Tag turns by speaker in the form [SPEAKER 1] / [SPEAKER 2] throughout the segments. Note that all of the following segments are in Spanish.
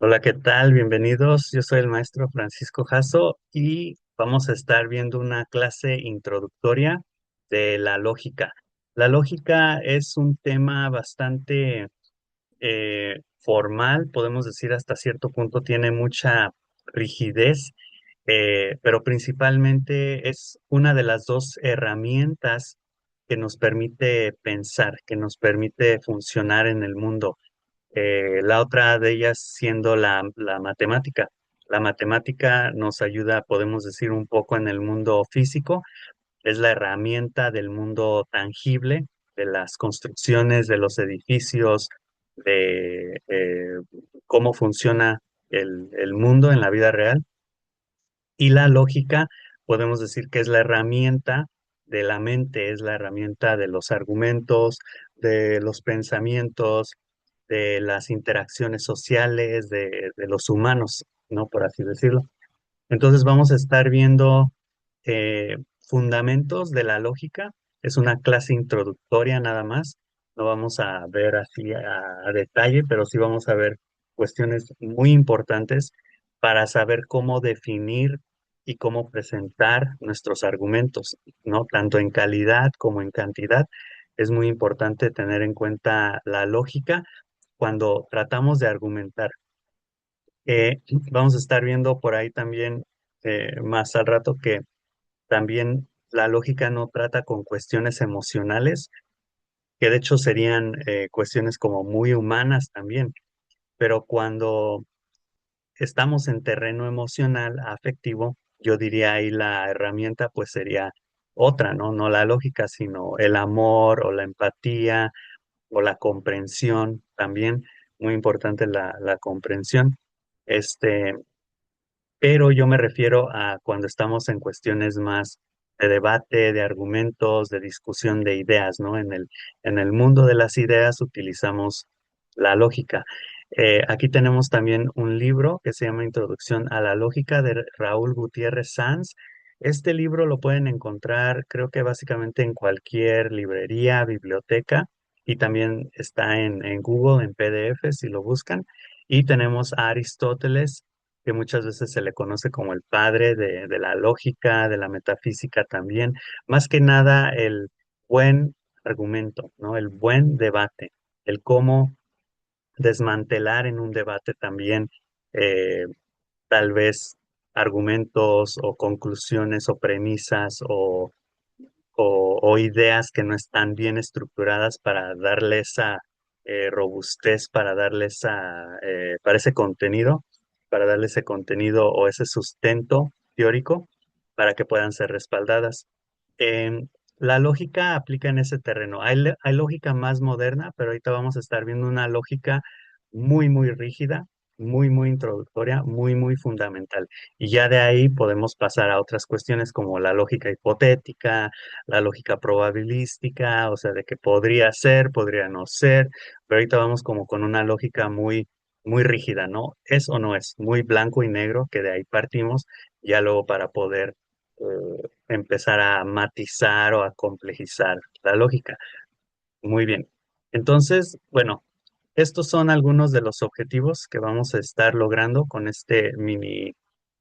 [SPEAKER 1] Hola, ¿qué tal? Bienvenidos. Yo soy el maestro Francisco Jasso y vamos a estar viendo una clase introductoria de la lógica. La lógica es un tema bastante formal, podemos decir hasta cierto punto, tiene mucha rigidez, pero principalmente es una de las dos herramientas que nos permite pensar, que nos permite funcionar en el mundo. La otra de ellas siendo la matemática. La matemática nos ayuda, podemos decir, un poco en el mundo físico, es la herramienta del mundo tangible, de las construcciones, de los edificios, de cómo funciona el mundo en la vida real. Y la lógica, podemos decir que es la herramienta de la mente, es la herramienta de los argumentos, de los pensamientos, de las interacciones sociales, de los humanos, ¿no? Por así decirlo. Entonces vamos a estar viendo fundamentos de la lógica. Es una clase introductoria nada más. No vamos a ver así a detalle, pero sí vamos a ver cuestiones muy importantes para saber cómo definir y cómo presentar nuestros argumentos, ¿no? Tanto en calidad como en cantidad. Es muy importante tener en cuenta la lógica cuando tratamos de argumentar. Vamos a estar viendo por ahí también más al rato que también la lógica no trata con cuestiones emocionales, que de hecho serían cuestiones como muy humanas también, pero cuando estamos en terreno emocional, afectivo, yo diría ahí la herramienta pues sería otra, ¿no? No la lógica, sino el amor o la empatía o la comprensión también, muy importante la comprensión. Este, pero yo me refiero a cuando estamos en cuestiones más de debate, de argumentos, de discusión de ideas, ¿no? En el mundo de las ideas utilizamos la lógica. Aquí tenemos también un libro que se llama Introducción a la Lógica de Raúl Gutiérrez Sanz. Este libro lo pueden encontrar, creo que básicamente en cualquier librería, biblioteca, y también está en Google, en PDF, si lo buscan. Y tenemos a Aristóteles, que muchas veces se le conoce como el padre de la lógica, de la metafísica también, más que nada el buen argumento, ¿no? El buen debate, el cómo desmantelar en un debate también eh, tal vez argumentos o conclusiones o premisas o ideas que no están bien estructuradas para darle esa robustez, para ese contenido, para darle ese contenido o ese sustento teórico para que puedan ser respaldadas. Em, la lógica aplica en ese terreno. Hay lógica más moderna, pero ahorita vamos a estar viendo una lógica muy, muy rígida, muy, muy introductoria, muy, muy fundamental. Y ya de ahí podemos pasar a otras cuestiones como la lógica hipotética, la lógica probabilística, o sea, de que podría ser, podría no ser, pero ahorita vamos como con una lógica muy, muy rígida, ¿no? Es o no es, muy blanco y negro, que de ahí partimos, ya luego para poder empezar a matizar o a complejizar la lógica. Muy bien. Entonces, bueno, estos son algunos de los objetivos que vamos a estar logrando con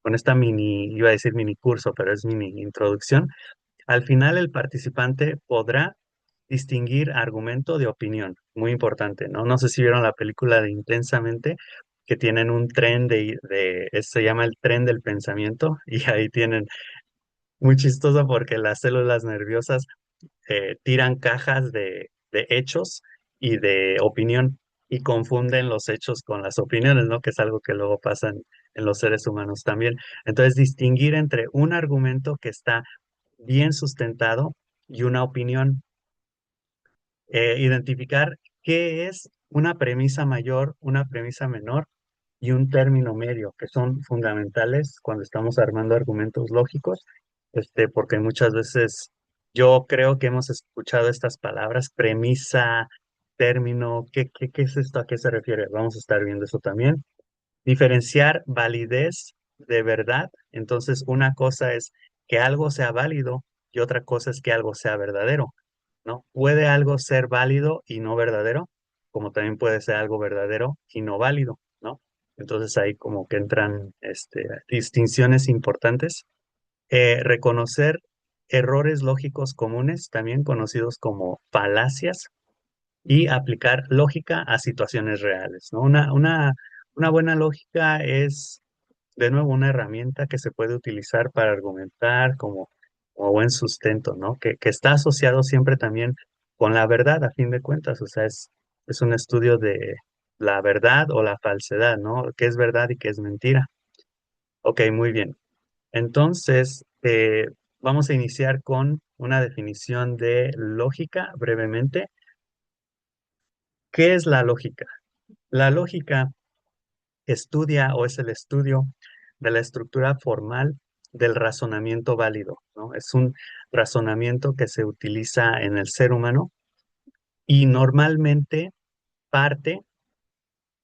[SPEAKER 1] con esta mini, iba a decir mini curso, pero es mini introducción. Al final, el participante podrá distinguir argumento de opinión, muy importante, ¿no? No sé si vieron la película de Intensamente, que tienen un tren se llama el tren del pensamiento, y ahí tienen, muy chistoso porque las células nerviosas tiran cajas de hechos y de opinión y confunden los hechos con las opiniones, ¿no? Que es algo que luego pasa en los seres humanos también. Entonces, distinguir entre un argumento que está bien sustentado y una opinión. Identificar qué es una premisa mayor, una premisa menor y un término medio, que son fundamentales cuando estamos armando argumentos lógicos, porque muchas veces yo creo que hemos escuchado estas palabras, premisa, término, ¿qué es esto? ¿A qué se refiere? Vamos a estar viendo eso también. Diferenciar validez de verdad. Entonces, una cosa es que algo sea válido y otra cosa es que algo sea verdadero, ¿no? Puede algo ser válido y no verdadero, como también puede ser algo verdadero y no válido, ¿no? Entonces ahí como que entran distinciones importantes. Reconocer errores lógicos comunes, también conocidos como falacias, y aplicar lógica a situaciones reales, ¿no? Una buena lógica es, de nuevo, una herramienta que se puede utilizar para argumentar como buen sustento, ¿no? Que está asociado siempre también con la verdad, a fin de cuentas, o sea, es un estudio de la verdad o la falsedad, ¿no? ¿Qué es verdad y qué es mentira? Ok, muy bien. Entonces, vamos a iniciar con una definición de lógica brevemente. ¿Qué es la lógica? La lógica estudia o es el estudio de la estructura formal del razonamiento válido, ¿no? Es un razonamiento que se utiliza en el ser humano y normalmente parte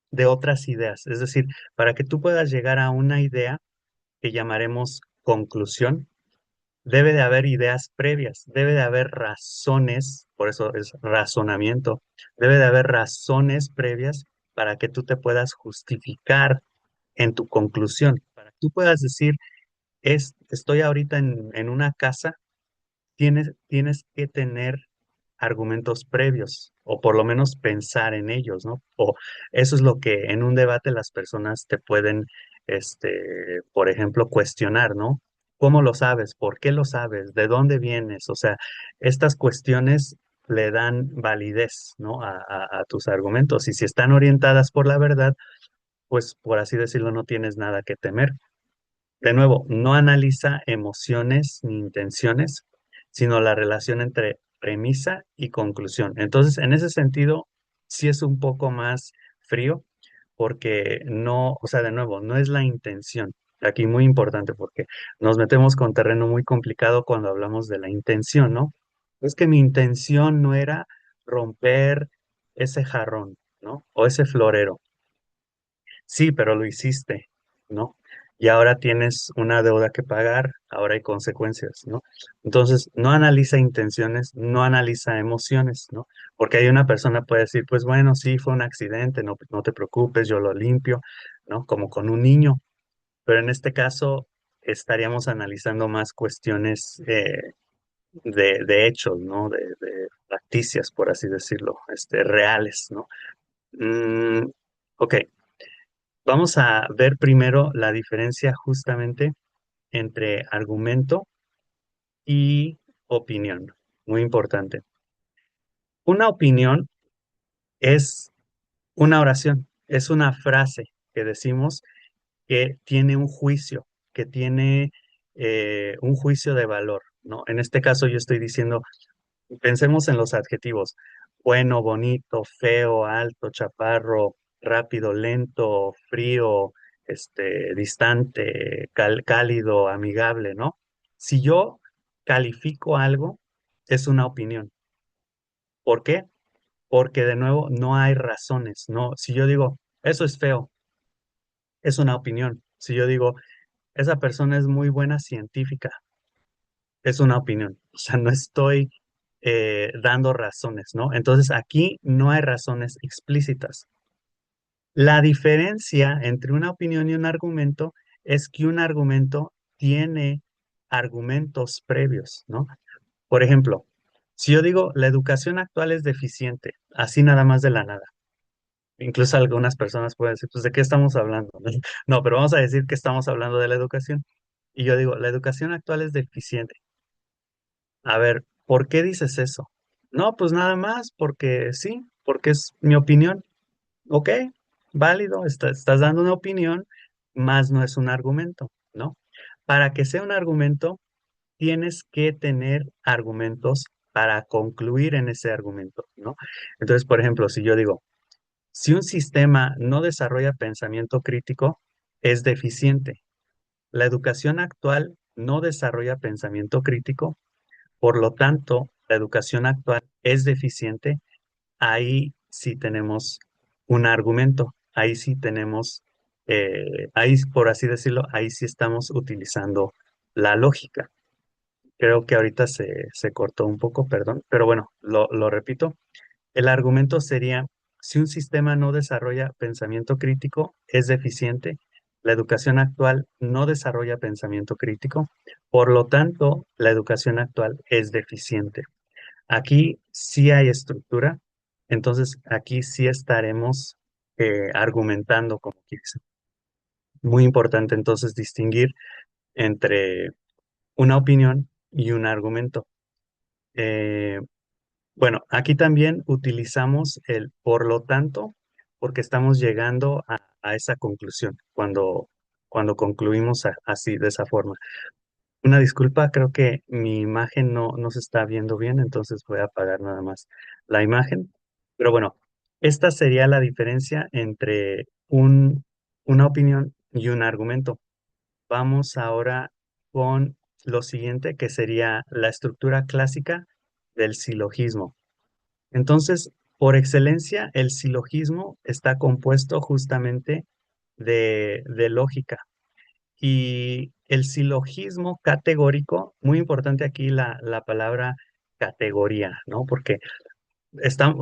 [SPEAKER 1] de otras ideas. Es decir, para que tú puedas llegar a una idea que llamaremos conclusión, debe de haber ideas previas, debe de haber razones, por eso es razonamiento, debe de haber razones previas para que tú te puedas justificar en tu conclusión, para que tú puedas decir, estoy ahorita en una casa, tienes que tener argumentos previos, o por lo menos pensar en ellos, ¿no? O eso es lo que en un debate las personas te pueden, por ejemplo, cuestionar, ¿no? ¿Cómo lo sabes? ¿Por qué lo sabes? ¿De dónde vienes? O sea, estas cuestiones le dan validez, ¿no? A tus argumentos. Y si están orientadas por la verdad, pues por así decirlo, no tienes nada que temer. De nuevo, no analiza emociones ni intenciones, sino la relación entre premisa y conclusión. Entonces, en ese sentido, sí es un poco más frío, porque no, o sea, de nuevo, no es la intención. Aquí muy importante, porque nos metemos con terreno muy complicado cuando hablamos de la intención, ¿no? Es que mi intención no era romper ese jarrón, ¿no? O ese florero. Sí, pero lo hiciste, ¿no? Y ahora tienes una deuda que pagar, ahora hay consecuencias, ¿no? Entonces, no analiza intenciones, no analiza emociones, ¿no? Porque hay una persona puede decir, pues bueno, sí, fue un accidente, no te preocupes, yo lo limpio, ¿no? Como con un niño, pero en este caso estaríamos analizando más cuestiones de hechos, ¿no? De facticias, por así decirlo, reales, ¿no? Mm, ok. Vamos a ver primero la diferencia justamente entre argumento y opinión. Muy importante. Una opinión es una oración, es una frase que decimos que tiene un juicio, que tiene un juicio de valor, ¿no? En este caso yo estoy diciendo, pensemos en los adjetivos: bueno, bonito, feo, alto, chaparro, rápido, lento, frío, distante, cálido, amigable, ¿no? Si yo califico algo, es una opinión. ¿Por qué? Porque de nuevo no hay razones, ¿no? Si yo digo, eso es feo, es una opinión. Si yo digo, esa persona es muy buena científica, es una opinión. O sea, no estoy dando razones, ¿no? Entonces aquí no hay razones explícitas. La diferencia entre una opinión y un argumento es que un argumento tiene argumentos previos, ¿no? Por ejemplo, si yo digo la educación actual es deficiente, así nada más de la nada. Incluso algunas personas pueden decir, pues ¿de qué estamos hablando? No, pero vamos a decir que estamos hablando de la educación. Y yo digo, la educación actual es deficiente. A ver, ¿por qué dices eso? No, pues nada más, porque sí, porque es mi opinión. Ok, válido, estás dando una opinión, más no es un argumento, ¿no? Para que sea un argumento, tienes que tener argumentos para concluir en ese argumento, ¿no? Entonces, por ejemplo, si yo digo, si un sistema no desarrolla pensamiento crítico, es deficiente. La educación actual no desarrolla pensamiento crítico, por lo tanto, la educación actual es deficiente. Ahí sí tenemos un argumento, ahí sí tenemos, ahí por así decirlo, ahí sí estamos utilizando la lógica. Creo que ahorita se cortó un poco, perdón, pero bueno, lo repito. El argumento sería, si un sistema no desarrolla pensamiento crítico, es deficiente. La educación actual no desarrolla pensamiento crítico, por lo tanto, la educación actual es deficiente. Aquí sí hay estructura, entonces aquí sí estaremos argumentando como quieres. Muy importante entonces distinguir entre una opinión y un argumento. Eh, bueno, aquí también utilizamos el por lo tanto, porque estamos llegando a esa conclusión cuando concluimos así, de esa forma. Una disculpa, creo que mi imagen no se está viendo bien, entonces voy a apagar nada más la imagen. Pero bueno, esta sería la diferencia entre una opinión y un argumento. Vamos ahora con lo siguiente, que sería la estructura clásica del silogismo. Entonces, por excelencia, el silogismo está compuesto justamente de lógica. Y el silogismo categórico, muy importante aquí la palabra categoría, ¿no? Porque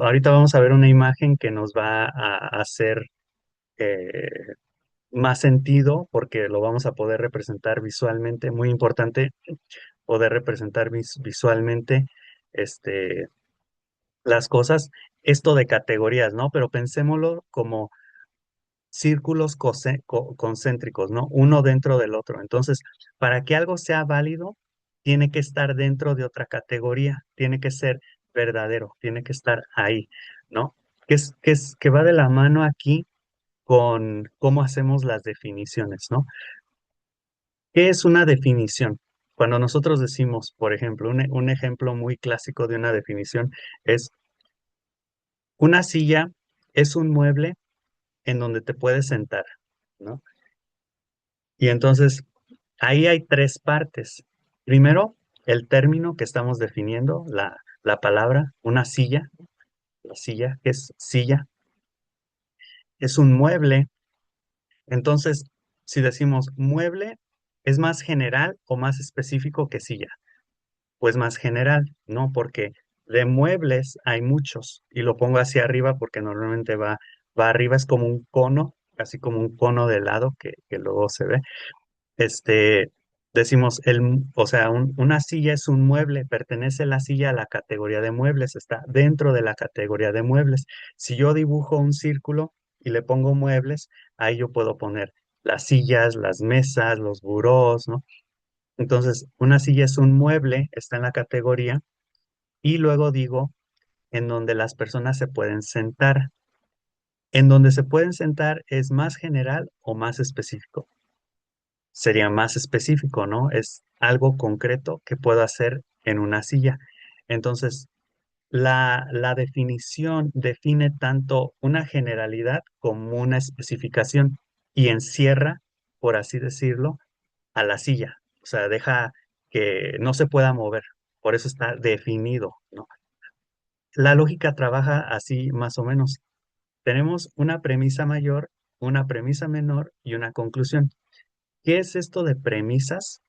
[SPEAKER 1] ahorita vamos a ver una imagen que nos va a hacer eh, más sentido porque lo vamos a poder representar visualmente. Muy importante poder representar visualmente este, las cosas. Esto de categorías, ¿no? Pero pensémoslo como círculos concéntricos, ¿no? Uno dentro del otro. Entonces, para que algo sea válido, tiene que estar dentro de otra categoría, tiene que ser verdadero, tiene que estar ahí, ¿no? Que va de la mano aquí con cómo hacemos las definiciones, ¿no? ¿Qué es una definición? Cuando nosotros decimos, por ejemplo, un ejemplo muy clásico de una definición es una silla es un mueble en donde te puedes sentar, ¿no? Y entonces ahí hay tres partes. Primero, el término que estamos definiendo, la palabra, una silla, la silla, que es silla, es un mueble. Entonces, si decimos mueble, ¿es más general o más específico que silla? Pues más general, ¿no? Porque de muebles hay muchos, y lo pongo hacia arriba porque normalmente va arriba, es como un cono, así como un cono de helado que luego se ve. este, Decimos, o sea, una silla es un mueble, pertenece la silla a la categoría de muebles, está dentro de la categoría de muebles. Si yo dibujo un círculo y le pongo muebles, ahí yo puedo poner las sillas, las mesas, los burós, ¿no? Entonces, una silla es un mueble, está en la categoría, y luego digo, en donde las personas se pueden sentar. En donde se pueden sentar es más general o más específico. Sería más específico, ¿no? Es algo concreto que puedo hacer en una silla. Entonces, la definición define tanto una generalidad como una especificación y encierra, por así decirlo, a la silla. O sea, deja que no se pueda mover. Por eso está definido, ¿no? La lógica trabaja así más o menos. Tenemos una premisa mayor, una premisa menor y una conclusión. ¿Qué es esto de premisas?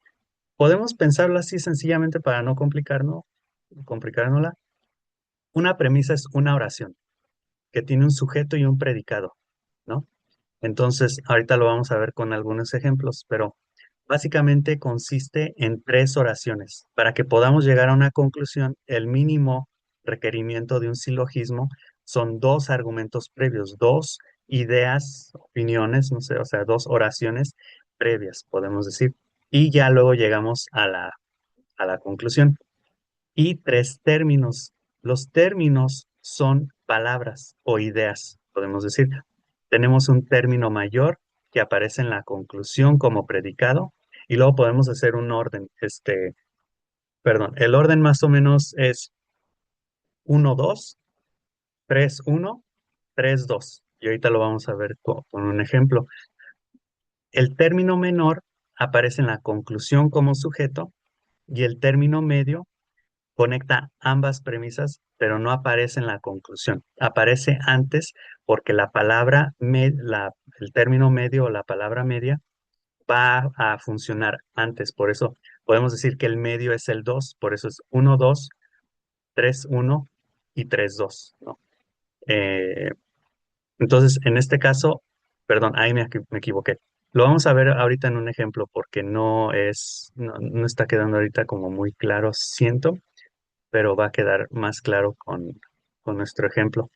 [SPEAKER 1] Podemos pensarlo así sencillamente para no complicárnosla. Una premisa es una oración que tiene un sujeto y un predicado, ¿no? Entonces, ahorita lo vamos a ver con algunos ejemplos, pero básicamente consiste en tres oraciones. Para que podamos llegar a una conclusión, el mínimo requerimiento de un silogismo son dos argumentos previos, dos ideas, opiniones, no sé, o sea, dos oraciones previas, podemos decir. Y ya luego llegamos a la conclusión. Y tres términos. Los términos son palabras o ideas, podemos decir. Tenemos un término mayor que aparece en la conclusión como predicado y luego podemos hacer un orden. Perdón, el orden más o menos es uno dos, tres uno, tres dos. Y ahorita lo vamos a ver con un ejemplo. El término menor aparece en la conclusión como sujeto y el término medio conecta ambas premisas, pero no aparece en la conclusión. Aparece antes porque el término medio o la palabra media va a funcionar antes. Por eso podemos decir que el medio es el 2, por eso es uno 2, 3 1 y 3 2, ¿no? Entonces, en este caso, perdón, ahí me equivoqué. Lo vamos a ver ahorita en un ejemplo porque no está quedando ahorita como muy claro, siento, pero va a quedar más claro con nuestro ejemplo.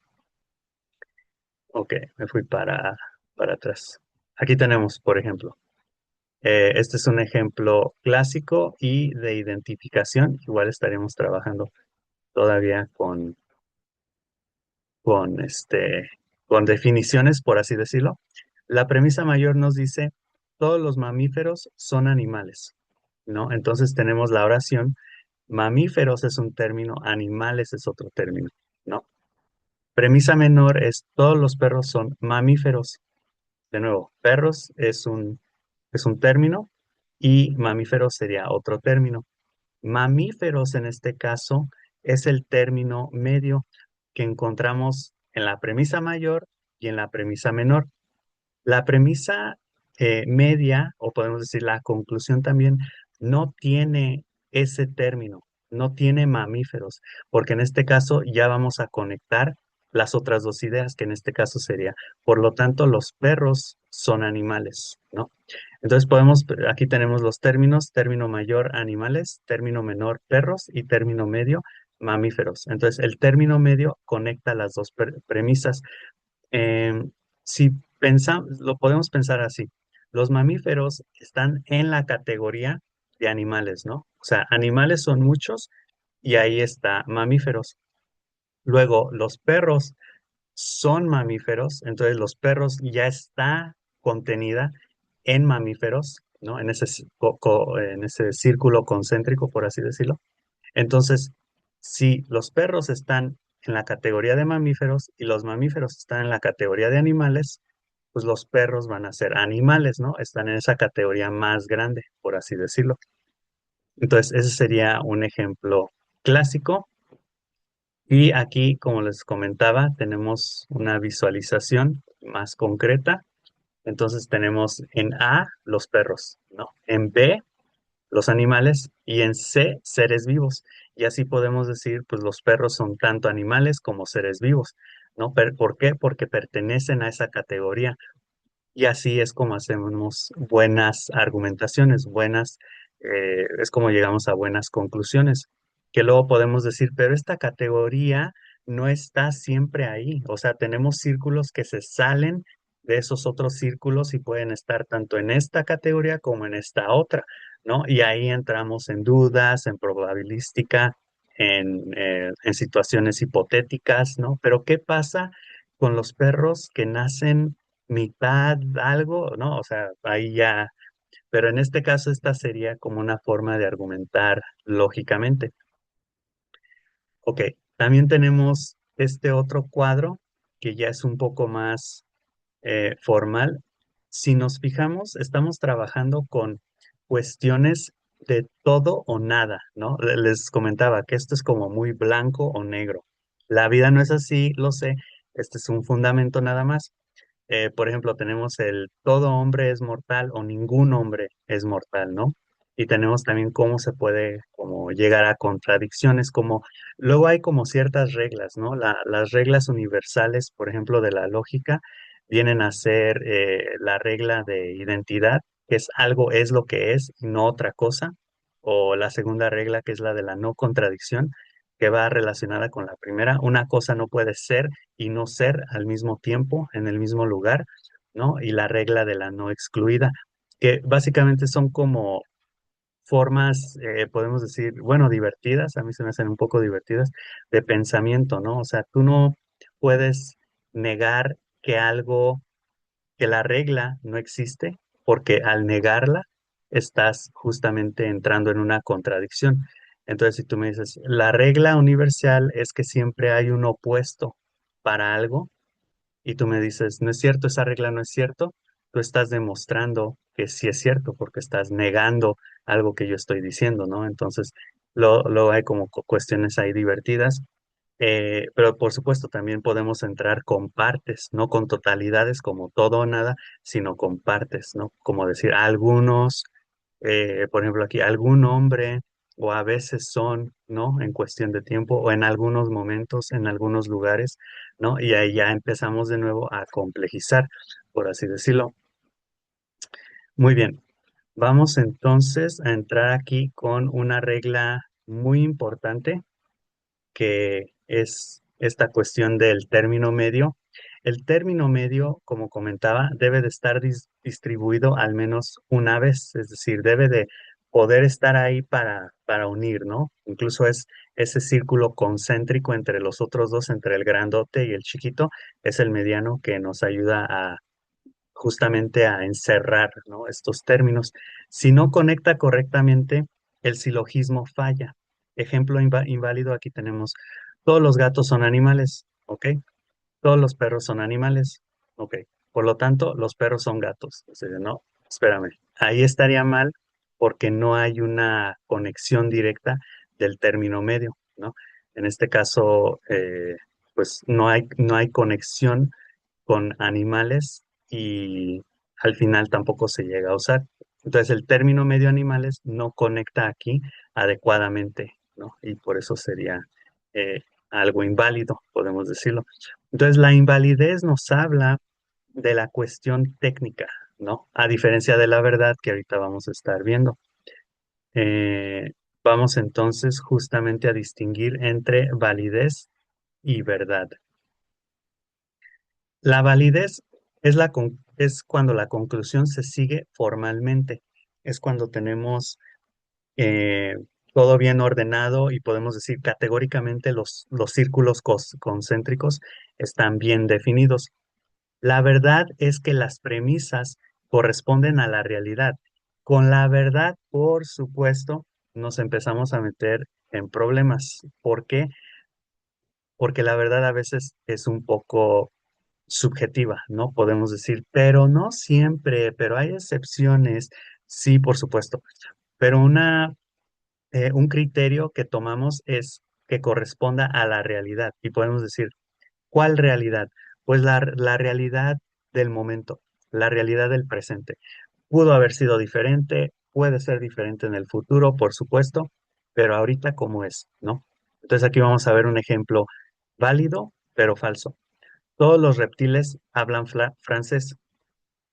[SPEAKER 1] Ok, me fui para atrás. Aquí tenemos, por ejemplo, este es un ejemplo clásico y de identificación. Igual estaremos trabajando todavía con, este, con definiciones, por así decirlo. La premisa mayor nos dice, todos los mamíferos son animales, ¿no? Entonces tenemos la oración, mamíferos es un término, animales es otro término, ¿no? Premisa menor es, todos los perros son mamíferos. De nuevo, perros es un término y mamíferos sería otro término. Mamíferos en este caso es el término medio que encontramos en la premisa mayor y en la premisa menor. La premisa media, o podemos decir la conclusión también, no tiene ese término, no tiene mamíferos, porque en este caso ya vamos a conectar las otras dos ideas, que en este caso sería, por lo tanto, los perros son animales, ¿no? Entonces aquí tenemos los términos, término mayor animales, término menor perros y término medio mamíferos. Entonces el término medio conecta las dos premisas. Si pensamos, lo podemos pensar así, los mamíferos están en la categoría de animales, ¿no? O sea, animales son muchos y ahí está mamíferos. Luego, los perros son mamíferos, entonces los perros ya está contenida en mamíferos, ¿no? En ese círculo concéntrico, por así decirlo. Entonces, si los perros están en la categoría de mamíferos y los mamíferos están en la categoría de animales, pues los perros van a ser animales, ¿no? Están en esa categoría más grande, por así decirlo. Entonces, ese sería un ejemplo clásico. Y aquí, como les comentaba, tenemos una visualización más concreta. Entonces tenemos en A los perros, ¿no? En B los animales y en C seres vivos. Y así podemos decir, pues los perros son tanto animales como seres vivos, ¿no? ¿Por qué? Porque pertenecen a esa categoría. Y así es como hacemos buenas argumentaciones, es como llegamos a buenas conclusiones, que luego podemos decir, pero esta categoría no está siempre ahí. O sea, tenemos círculos que se salen de esos otros círculos y pueden estar tanto en esta categoría como en esta otra, ¿no? Y ahí entramos en dudas, en probabilística, en situaciones hipotéticas, ¿no? Pero ¿qué pasa con los perros que nacen mitad algo, ¿no? O sea, ahí ya, pero en este caso esta sería como una forma de argumentar lógicamente. Ok, también tenemos este otro cuadro que ya es un poco más formal. Si nos fijamos, estamos trabajando con cuestiones de todo o nada, ¿no? Les comentaba que esto es como muy blanco o negro. La vida no es así, lo sé, este es un fundamento nada más. Por ejemplo, tenemos el todo hombre es mortal o ningún hombre es mortal, ¿no? Y tenemos también cómo se puede como llegar a contradicciones, como luego hay como ciertas reglas, ¿no? Las reglas universales, por ejemplo, de la lógica, vienen a ser la regla de identidad, que es algo es lo que es y no otra cosa, o la segunda regla, que es la de la no contradicción, que va relacionada con la primera. Una cosa no puede ser y no ser al mismo tiempo, en el mismo lugar, ¿no? Y la regla de la no excluida, que básicamente son como formas, podemos decir, bueno, divertidas, a mí se me hacen un poco divertidas, de pensamiento, ¿no? O sea, tú no puedes negar que algo, que la regla no existe, porque al negarla estás justamente entrando en una contradicción. Entonces, si tú me dices, la regla universal es que siempre hay un opuesto para algo, y tú me dices, no es cierto, esa regla no es cierto, tú estás demostrando que sí es cierto porque estás negando algo que yo estoy diciendo, ¿no? Entonces, luego hay como cuestiones ahí divertidas, pero por supuesto también podemos entrar con partes, no con totalidades como todo o nada, sino con partes, ¿no? Como decir, algunos, por ejemplo aquí, algún hombre o a veces son, ¿no? En cuestión de tiempo o en algunos momentos, en algunos lugares, ¿no? Y ahí ya empezamos de nuevo a complejizar, por así decirlo. Muy bien, vamos entonces a entrar aquí con una regla muy importante que es esta cuestión del término medio. El término medio, como comentaba, debe de estar distribuido al menos una vez, es decir, debe de poder estar ahí para unir, ¿no? Incluso es ese círculo concéntrico entre los otros dos, entre el grandote y el chiquito, es el mediano que nos ayuda a justamente a encerrar, ¿no? Estos términos. Si no conecta correctamente, el silogismo falla. Ejemplo inválido, aquí tenemos, todos los gatos son animales, ¿ok? Todos los perros son animales, ¿ok? Por lo tanto, los perros son gatos. O sea, no, espérame, ahí estaría mal porque no hay una conexión directa del término medio, ¿no? En este caso, pues no hay conexión con animales y al final tampoco se llega a usar. Entonces el término medio animales no conecta aquí adecuadamente, ¿no? Y por eso sería eh, algo inválido, podemos decirlo. Entonces la invalidez nos habla de la cuestión técnica, ¿no? A diferencia de la verdad que ahorita vamos a estar viendo. Eh, Vamos entonces justamente a distinguir entre validez y verdad. La validez es cuando la conclusión se sigue formalmente, es cuando tenemos eh, todo bien ordenado y podemos decir categóricamente los círculos concéntricos están bien definidos. La verdad es que las premisas corresponden a la realidad. Con la verdad, por supuesto, nos empezamos a meter en problemas. ¿Por qué? Porque la verdad a veces es un poco subjetiva, ¿no? Podemos decir, pero no siempre, pero hay excepciones, sí, por supuesto, pero un criterio que tomamos es que corresponda a la realidad y podemos decir, ¿cuál realidad? Pues la realidad del momento, la realidad del presente. Pudo haber sido diferente, puede ser diferente en el futuro, por supuesto, pero ahorita cómo es, ¿no? Entonces aquí vamos a ver un ejemplo válido, pero falso. Todos los reptiles hablan francés.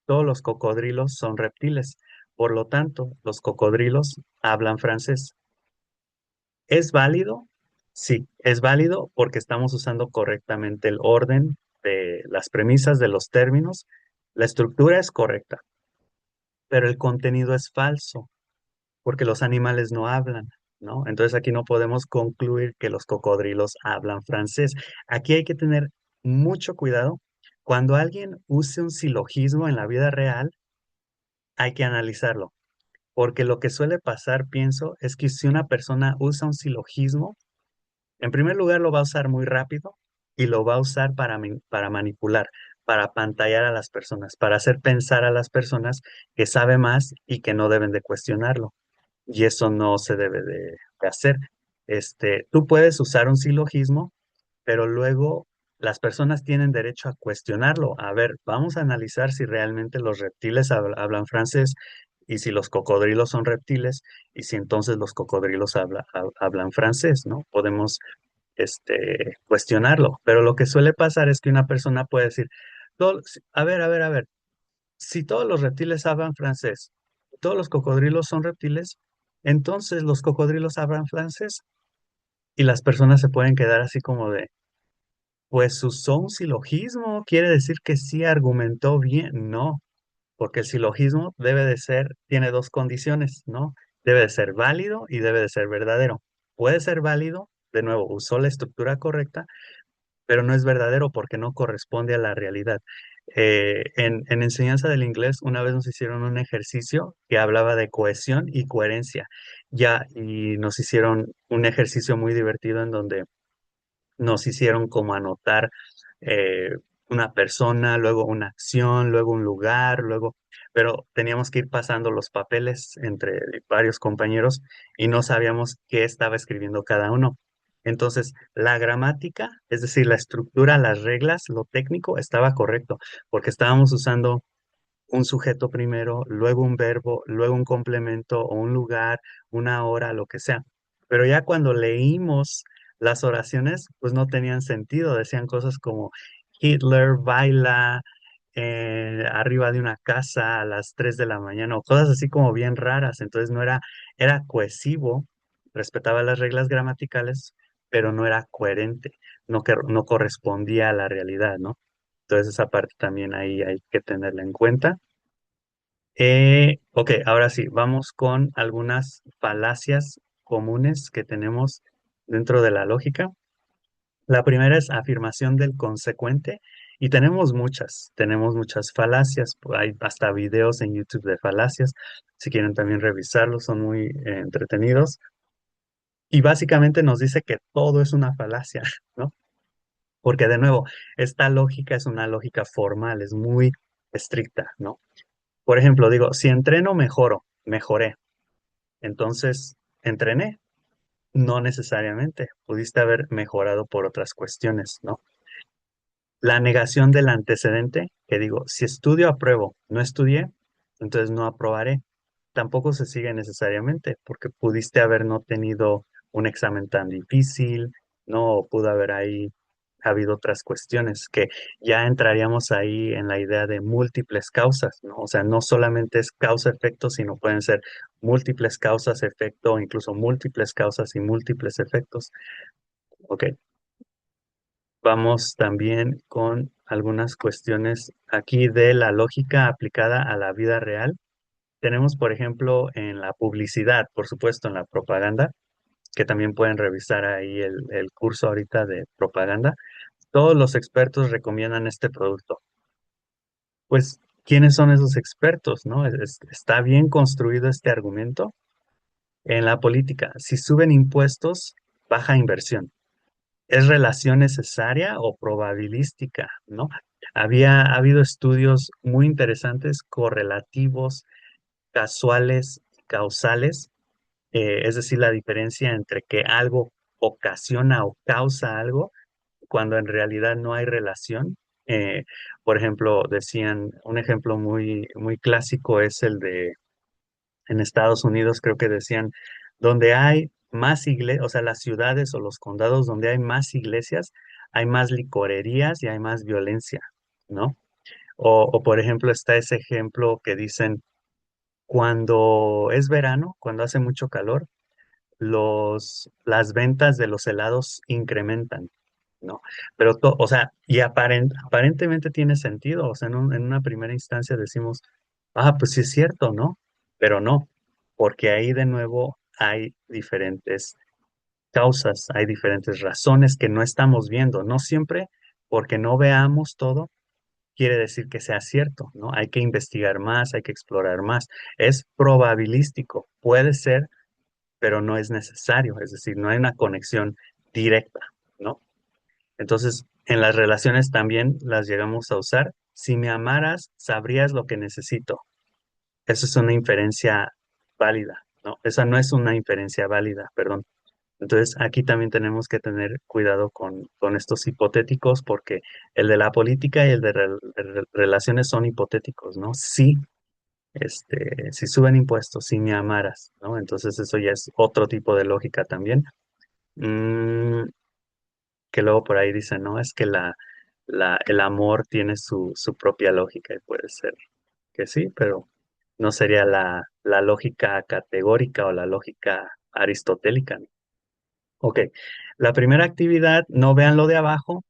[SPEAKER 1] Todos los cocodrilos son reptiles. Por lo tanto, los cocodrilos hablan francés. ¿Es válido? Sí, es válido porque estamos usando correctamente el orden de las premisas de los términos. La estructura es correcta, pero el contenido es falso porque los animales no hablan, ¿no? Entonces aquí no podemos concluir que los cocodrilos hablan francés. Aquí hay que tener mucho cuidado. Cuando alguien use un silogismo en la vida real, hay que analizarlo, porque lo que suele pasar, pienso, es que si una persona usa un silogismo, en primer lugar lo va a usar muy rápido y lo va a usar para manipular, para pantallar a las personas, para hacer pensar a las personas que sabe más y que no deben de cuestionarlo y eso no se debe de hacer. Tú puedes usar un silogismo, pero luego las personas tienen derecho a cuestionarlo. A ver, vamos a analizar si realmente los reptiles hablan francés y si los cocodrilos son reptiles y si entonces los cocodrilos hablan francés, ¿no? Podemos cuestionarlo, pero lo que suele pasar es que una persona puede decir, a ver, si todos los reptiles hablan francés, todos los cocodrilos son reptiles, entonces los cocodrilos hablan francés y las personas se pueden quedar así como de, pues usó un silogismo, quiere decir que sí argumentó bien. No, porque el silogismo tiene dos condiciones, ¿no? Debe de ser válido y debe de ser verdadero. Puede ser válido, de nuevo, usó la estructura correcta, pero no es verdadero porque no corresponde a la realidad. En enseñanza del inglés, una vez nos hicieron un ejercicio que hablaba de cohesión y coherencia. Y nos hicieron un ejercicio muy divertido en donde nos hicieron como anotar eh, una persona, luego una acción, luego un lugar, pero teníamos que ir pasando los papeles entre varios compañeros y no sabíamos qué estaba escribiendo cada uno. Entonces, la gramática, es decir, la estructura, las reglas, lo técnico estaba correcto, porque estábamos usando un sujeto primero, luego un verbo, luego un complemento o un lugar, una hora, lo que sea. Pero ya cuando leímos las oraciones, pues no tenían sentido. Decían cosas como Hitler baila arriba de una casa a las 3 de la mañana o cosas así como bien raras. Entonces no era, era cohesivo, respetaba las reglas gramaticales, pero no era coherente, no correspondía a la realidad, ¿no? Entonces esa parte también ahí hay que tenerla en cuenta. Ok, ahora sí, vamos con algunas falacias comunes que tenemos dentro de la lógica. La primera es afirmación del consecuente y tenemos muchas falacias, hay hasta videos en YouTube de falacias, si quieren también revisarlos, son muy entretenidos. Y básicamente nos dice que todo es una falacia, ¿no? Porque de nuevo, esta lógica es una lógica formal, es muy estricta, ¿no? Por ejemplo, digo, si entreno, mejoré. Entonces, entrené, no necesariamente. Pudiste haber mejorado por otras cuestiones, ¿no? La negación del antecedente, que digo, si estudio, apruebo. No estudié, entonces no aprobaré. Tampoco se sigue necesariamente, porque pudiste haber no tenido un examen tan difícil, no o pudo haber ahí habido otras cuestiones, que ya entraríamos ahí en la idea de múltiples causas, ¿no? O sea, no solamente es causa-efecto, sino pueden ser múltiples causas, efecto, o incluso múltiples causas y múltiples efectos. Ok, vamos también con algunas cuestiones aquí de la lógica aplicada a la vida real. Tenemos, por ejemplo, en la publicidad, por supuesto, en la propaganda, que también pueden revisar ahí el curso ahorita de propaganda. Todos los expertos recomiendan este producto. Pues, ¿quiénes son esos expertos, no? ¿Está bien construido este argumento? En la política, si suben impuestos, baja inversión. ¿Es relación necesaria o probabilística, no? Ha habido estudios muy interesantes, correlativos, casuales, causales, es decir, la diferencia entre que algo ocasiona o causa algo cuando en realidad no hay relación. Eh, por ejemplo, decían, un ejemplo muy, muy clásico es el de en Estados Unidos, creo que decían, donde hay más iglesias, o sea, las ciudades o los condados donde hay más iglesias, hay más licorerías y hay más violencia, ¿no? O por ejemplo, está ese ejemplo que dicen, cuando es verano, cuando hace mucho calor, las ventas de los helados incrementan, ¿no? Pero, o sea, y aparentemente tiene sentido, o sea, en una primera instancia decimos, ah, pues sí es cierto, ¿no? Pero no, porque ahí de nuevo hay diferentes causas, hay diferentes razones que no estamos viendo, no siempre porque no veamos todo quiere decir que sea cierto, ¿no? Hay que investigar más, hay que explorar más. Es probabilístico, puede ser, pero no es necesario, es decir, no hay una conexión directa, ¿no? Entonces, en las relaciones también las llegamos a usar. Si me amaras, sabrías lo que necesito. Eso es una inferencia válida, ¿no? Esa no es una inferencia válida, perdón. Entonces, aquí también tenemos que tener cuidado con estos hipotéticos porque el de la política y el de relaciones son hipotéticos, ¿no? Sí, si suben impuestos, si me amaras, ¿no? Entonces, eso ya es otro tipo de lógica también. Mm, que luego por ahí dicen, no, es que el amor tiene su propia lógica y puede ser que sí, pero no sería la lógica categórica o la lógica aristotélica, ¿no? Ok, la primera actividad, no vean lo de abajo,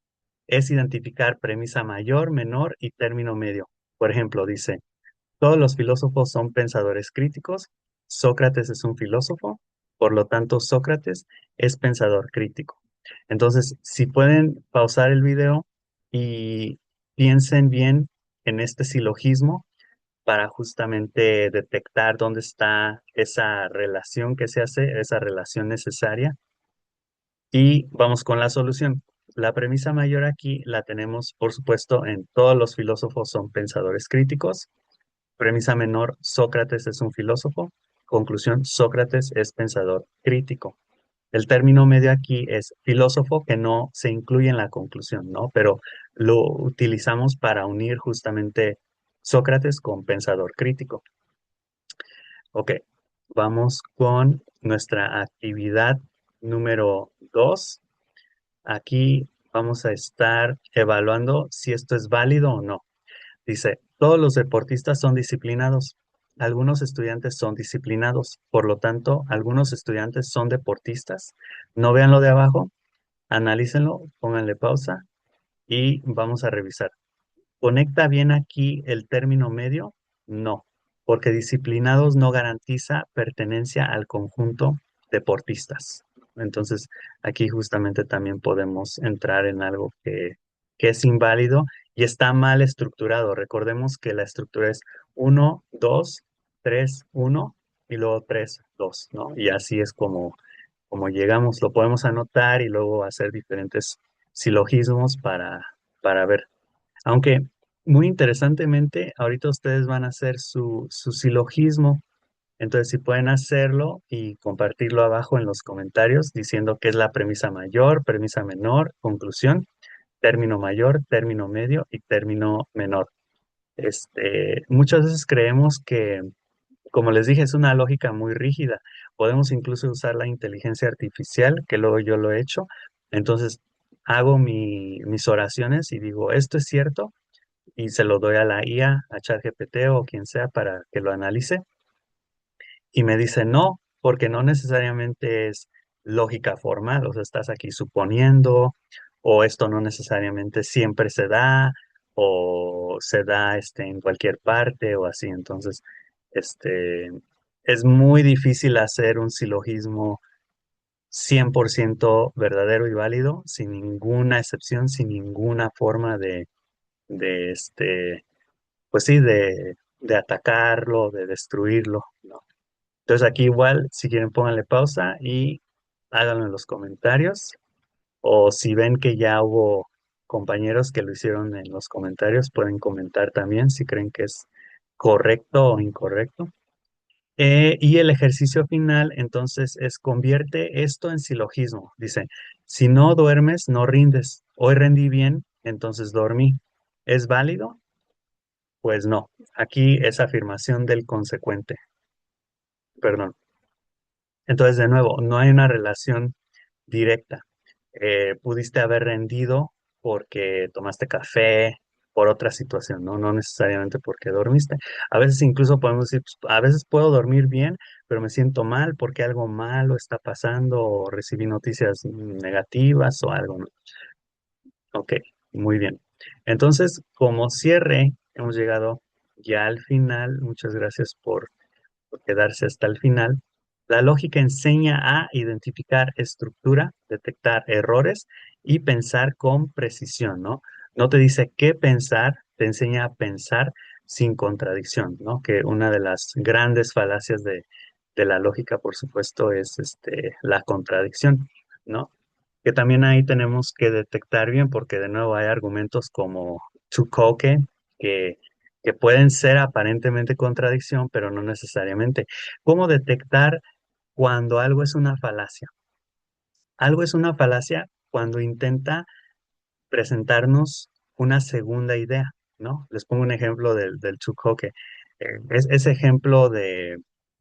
[SPEAKER 1] es identificar premisa mayor, menor y término medio. Por ejemplo, dice, todos los filósofos son pensadores críticos, Sócrates es un filósofo, por lo tanto Sócrates es pensador crítico. Entonces, si pueden pausar el video y piensen bien en este silogismo para justamente detectar dónde está esa relación que se hace, esa relación necesaria y vamos con la solución. La premisa mayor aquí la tenemos, por supuesto, en todos los filósofos son pensadores críticos. Premisa menor, Sócrates es un filósofo. Conclusión, Sócrates es pensador crítico. El término medio aquí es filósofo que no se incluye en la conclusión, ¿no? Pero lo utilizamos para unir justamente Sócrates con pensador crítico. Ok. Vamos con nuestra actividad número 2. Aquí vamos a estar evaluando si esto es válido o no. Dice, todos los deportistas son disciplinados. Algunos estudiantes son disciplinados. Por lo tanto, algunos estudiantes son deportistas. No vean lo de abajo, analícenlo, pónganle pausa y vamos a revisar. ¿Conecta bien aquí el término medio? No, porque disciplinados no garantiza pertenencia al conjunto deportistas. Entonces, aquí justamente también podemos entrar en algo que es inválido y está mal estructurado. Recordemos que la estructura es uno 2 3 1 y luego 3 2, ¿no? Y así es como llegamos, lo podemos anotar y luego hacer diferentes silogismos para ver. Aunque muy interesantemente, ahorita ustedes van a hacer su silogismo. Entonces, si pueden hacerlo y compartirlo abajo en los comentarios diciendo qué es la premisa mayor, premisa menor, conclusión, término mayor, término medio y término menor. Muchas veces creemos que, como les dije, es una lógica muy rígida. Podemos incluso usar la inteligencia artificial, que luego yo lo he hecho. Entonces, hago mis oraciones y digo, ¿esto es cierto? Y se lo doy a la IA, a ChatGPT o quien sea para que lo analice. Y me dice no, porque no necesariamente es lógica formal, o sea, estás aquí suponiendo, o esto no necesariamente siempre se da, o se da en cualquier parte, o así. Entonces, este, es muy difícil hacer un silogismo 100% verdadero y válido, sin ninguna excepción, sin ninguna forma de pues sí, de atacarlo, de destruirlo, ¿no? Entonces aquí igual, si quieren, pónganle pausa y háganlo en los comentarios. O si ven que ya hubo compañeros que lo hicieron en los comentarios, pueden comentar también si creen que es correcto o incorrecto. Y el ejercicio final, entonces, es convierte esto en silogismo. Dice, si no duermes, no rindes. Hoy rendí bien, entonces dormí. ¿Es válido? Pues no. Aquí es afirmación del consecuente. Perdón. Entonces, de nuevo, no hay una relación directa. Pudiste haber rendido porque tomaste café, por otra situación, ¿no? No necesariamente porque dormiste. A veces incluso podemos decir, pues, a veces puedo dormir bien, pero me siento mal porque algo malo está pasando o recibí noticias negativas o algo, ¿no? Ok, muy bien. Entonces, como cierre, hemos llegado ya al final. Muchas gracias por quedarse hasta el final. La lógica enseña a identificar estructura, detectar errores y pensar con precisión, ¿no? No te dice qué pensar, te enseña a pensar sin contradicción, ¿no? Que una de las grandes falacias de la lógica, por supuesto, es la contradicción, ¿no? Que también ahí tenemos que detectar bien, porque de nuevo hay argumentos como Tucoque, que que pueden ser aparentemente contradicción, pero no necesariamente. ¿Cómo detectar cuando algo es una falacia? Algo es una falacia cuando intenta presentarnos una segunda idea, ¿no? Les pongo un ejemplo del Chukoke. Es ese ejemplo de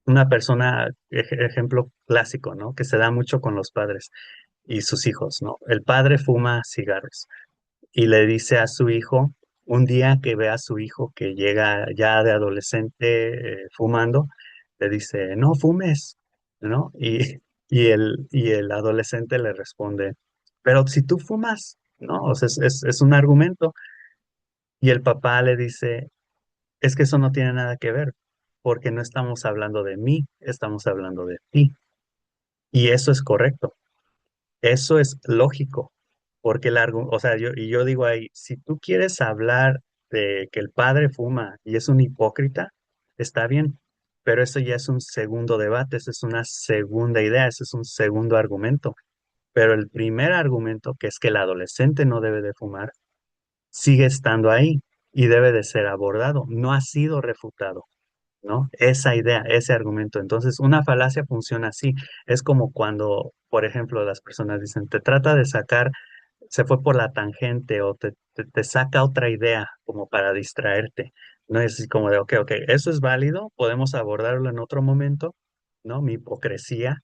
[SPEAKER 1] una persona, ejemplo clásico, ¿no? Que se da mucho con los padres y sus hijos, ¿no? El padre fuma cigarros y le dice a su hijo, un día que ve a su hijo que llega ya de adolescente fumando, le dice, no fumes, ¿no? Y el adolescente le responde, pero si tú fumas, ¿no? O sea, es un argumento. Y el papá le dice, es que eso no tiene nada que ver, porque no estamos hablando de mí, estamos hablando de ti. Y eso es correcto. Eso es lógico, porque o sea, yo digo ahí, si tú quieres hablar de que el padre fuma y es un hipócrita, está bien, pero eso ya es un segundo debate, eso es una segunda idea, ese es un segundo argumento. Pero el primer argumento, que es que el adolescente no debe de fumar, sigue estando ahí y debe de ser abordado, no ha sido refutado. ¿No? Esa idea, ese argumento. Entonces, una falacia funciona así. Es como cuando, por ejemplo, las personas dicen, te trata de sacar, se fue por la tangente o te saca otra idea como para distraerte. No es así como de, ok, ok, eso es válido, podemos abordarlo en otro momento, ¿no? Mi hipocresía,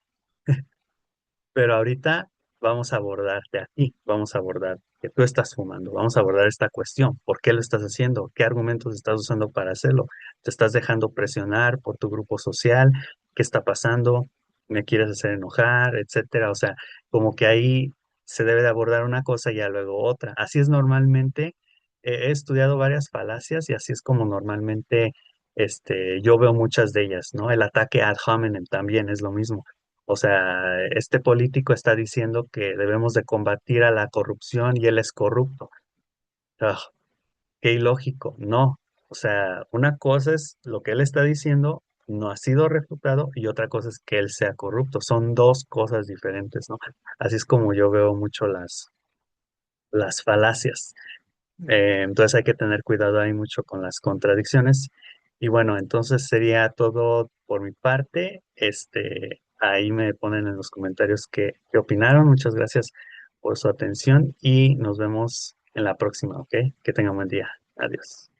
[SPEAKER 1] pero ahorita vamos a abordarte a ti, vamos a abordar que tú estás fumando, vamos a abordar esta cuestión, ¿por qué lo estás haciendo? ¿Qué argumentos estás usando para hacerlo? ¿Te estás dejando presionar por tu grupo social? ¿Qué está pasando? ¿Me quieres hacer enojar? Etcétera. O sea, como que ahí se debe de abordar una cosa y ya luego otra. Así es normalmente, he estudiado varias falacias y así es como normalmente yo veo muchas de ellas, ¿no? El ataque ad hominem también es lo mismo. O sea, este político está diciendo que debemos de combatir a la corrupción y él es corrupto. Ah, qué ilógico, no. O sea, una cosa es lo que él está diciendo, no ha sido refutado, y otra cosa es que él sea corrupto. Son dos cosas diferentes, ¿no? Así es como yo veo mucho las falacias. Entonces hay que tener cuidado ahí mucho con las contradicciones. Y bueno, entonces sería todo por mi parte. Ahí me ponen en los comentarios qué opinaron. Muchas gracias por su atención y nos vemos en la próxima, ¿ok? Que tengan buen día. Adiós.